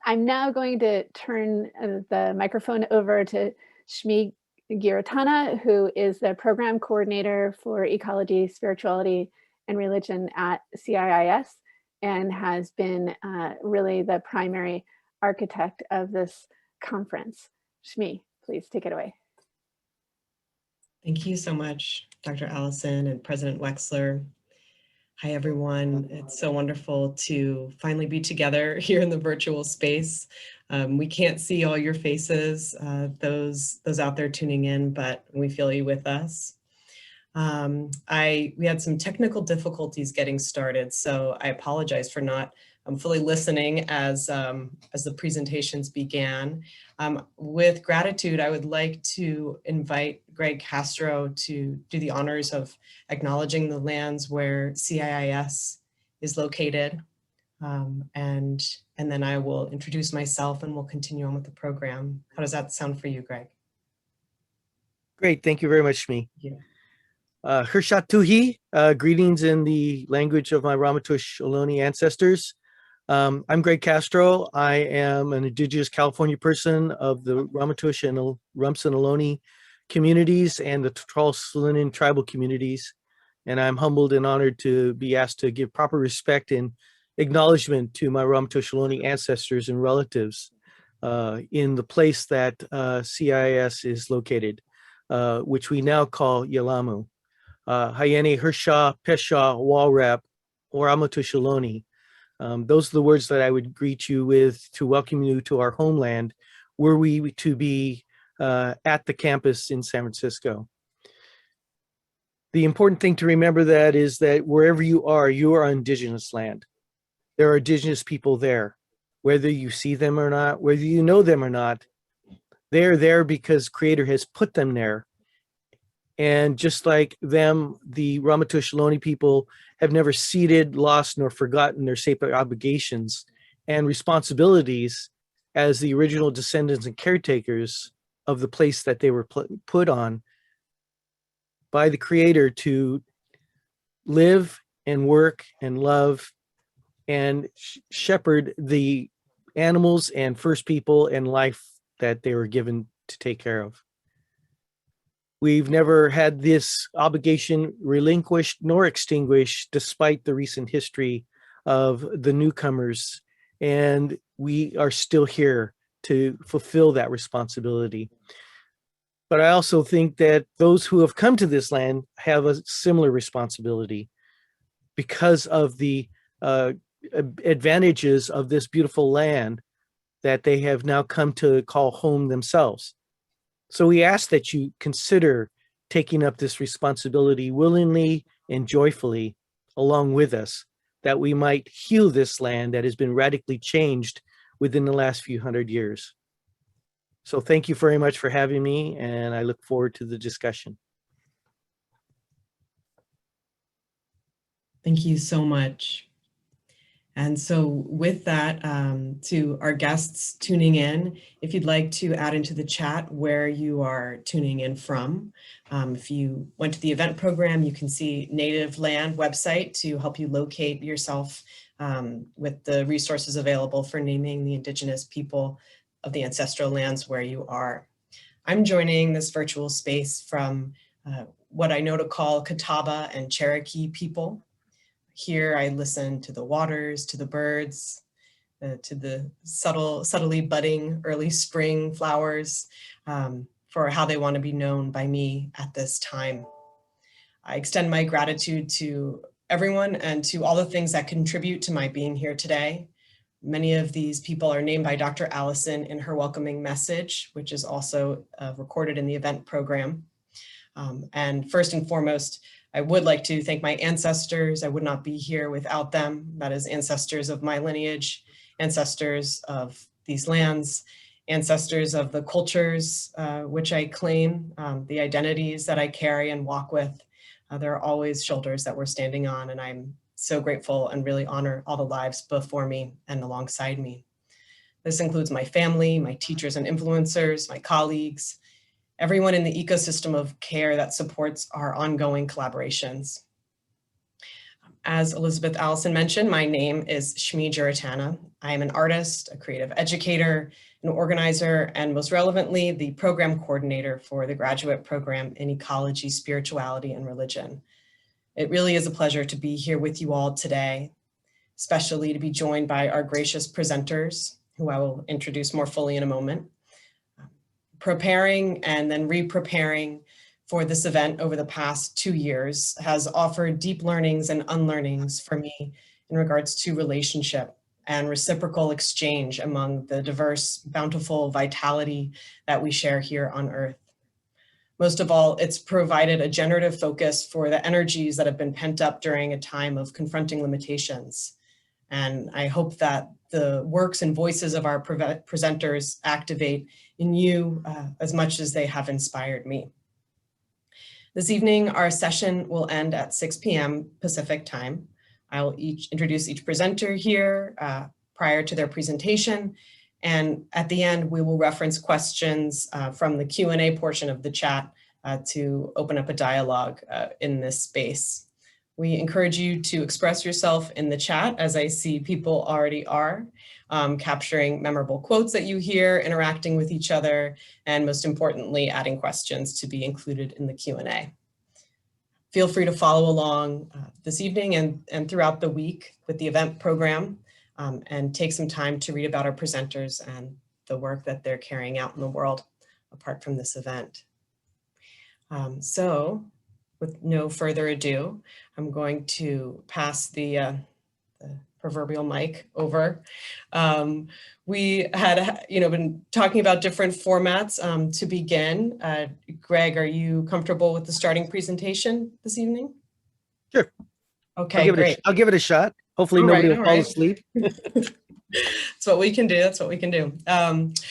I'm now going to turn the microphone over to Shmee Giarratana, who is the program coordinator for ecology, spirituality, and religion at CIIS, and has been really the primary architect of this conference. Shmee, please take it away. Thank you so much, Dr. Allison and President Wexler. Hi, everyone. It's so wonderful to finally be together here in the virtual space. We can't see all your faces, those out there tuning in, but we feel you with us. We had some technical difficulties getting started, so I apologize for not fully listening as the presentations began. With gratitude, I would like to invite Greg Castro to do the honors of acknowledging the lands where CIIS is located. And then I will introduce myself and we'll continue on with the program. How does that sound for you, Greg? Great, thank you very much, Shmee. Yeah. Hirshat Tuhi, greetings in the language of my Ramaytush Ohlone ancestors. I'm Greg Castro. I am an Indigenous California person of the Ramaytush and Rumsen Ohlone communities and the Tural-Salinan tribal communities. And I'm humbled and honored to be asked to give proper respect and acknowledgement to my Ramaytush Ohlone ancestors and relatives in the place that CIIS is located, which we now call Yelamu. Hayene, Hirsha, Pesha, Walrap, or Ramaytush Ohlone. Those are the words that I would greet you with to welcome you to our homeland, were we to be at the campus in San Francisco. The important thing to remember that is that wherever you are on Indigenous land. There are Indigenous people there, whether you see them or not, whether you know them or not. They're there because Creator has put them there. And just like them, the Ramaytush Ohlone people have never ceded, lost, nor forgotten their sacred obligations and responsibilities as the original descendants and caretakers of the place that they were put on by the Creator to live and work and love and shepherd the animals and first people and life that they were given to take care of. We've never had this obligation relinquished nor extinguished despite the recent history of the newcomers, and we are still here to fulfill that responsibility. But I also think that those who have come to this land have a similar responsibility because of the advantages of this beautiful land that they have now come to call home themselves. So we ask that you consider taking up this responsibility willingly and joyfully along with us, that we might heal this land that has been radically changed within the last few hundred years. So thank you very much for having me, and I look forward to the discussion. Thank you so much. And so with that, to our guests tuning in, if you'd like to add into the chat where you are tuning in from, if you went to the event program, you can see Native Land website to help you locate yourself with the resources available for naming the Indigenous people of the ancestral lands where you are. I'm joining this virtual space from what I know to call Catawba and Cherokee people. Here I listen to the waters, to the birds, to the subtly budding early spring flowers for how they want to be known by me at this time. I extend my gratitude to everyone and to all the things that contribute to my being here today. Many of these people are named by Dr. Allison in her welcoming message, which is also recorded in the event program. And first and foremost, I would like to thank my ancestors. I would not be here without them. That is ancestors of my lineage, ancestors of these lands, ancestors of the cultures which I claim, the identities that I carry and walk with. There are always shoulders that we're standing on, and I'm so grateful and really honor all the lives before me and alongside me. This includes my family, my teachers and influencers, my colleagues, everyone in the ecosystem of care that supports our ongoing collaborations. As Elizabeth Allison mentioned, my name is Shmee Giarratana. I am an artist, a creative educator, an organizer, and most relevantly, the program coordinator for the graduate program in Ecology, Spirituality, and Religion. It really is a pleasure to be here with you all today, especially to be joined by our gracious presenters, who I will introduce more fully in a moment. Preparing and then re-preparing for this event over the past 2 years has offered deep learnings and unlearnings for me in regards to relationship and reciprocal exchange among the diverse, bountiful vitality that we share here on Earth. Most of all, it's provided a generative focus for the energies that have been pent up during a time of confronting limitations. And I hope that the works and voices of our presenters activate in you as much as they have inspired me. This evening, our session will end at 6 p.m. Pacific time. I will introduce each presenter here prior to their presentation. And at the end, we will reference questions from the Q&A portion of the chat to open up a dialogue in this space. We encourage you to express yourself in the chat, as I see people already are, capturing memorable quotes that you hear, interacting with each other, and most importantly, adding questions to be included in the Q&A. Feel free to follow along this evening and throughout the week with the event program and take some time to read about our presenters and the work that they're carrying out in the world apart from this event. So with no further ado, I'm going to pass the proverbial mic over. We had been talking about different formats to begin. Greg, are you comfortable with the starting presentation this evening? Sure. Okay, great. I'll give it a shot. Hopefully nobody will fall asleep. That's what we can do. That's what we can do.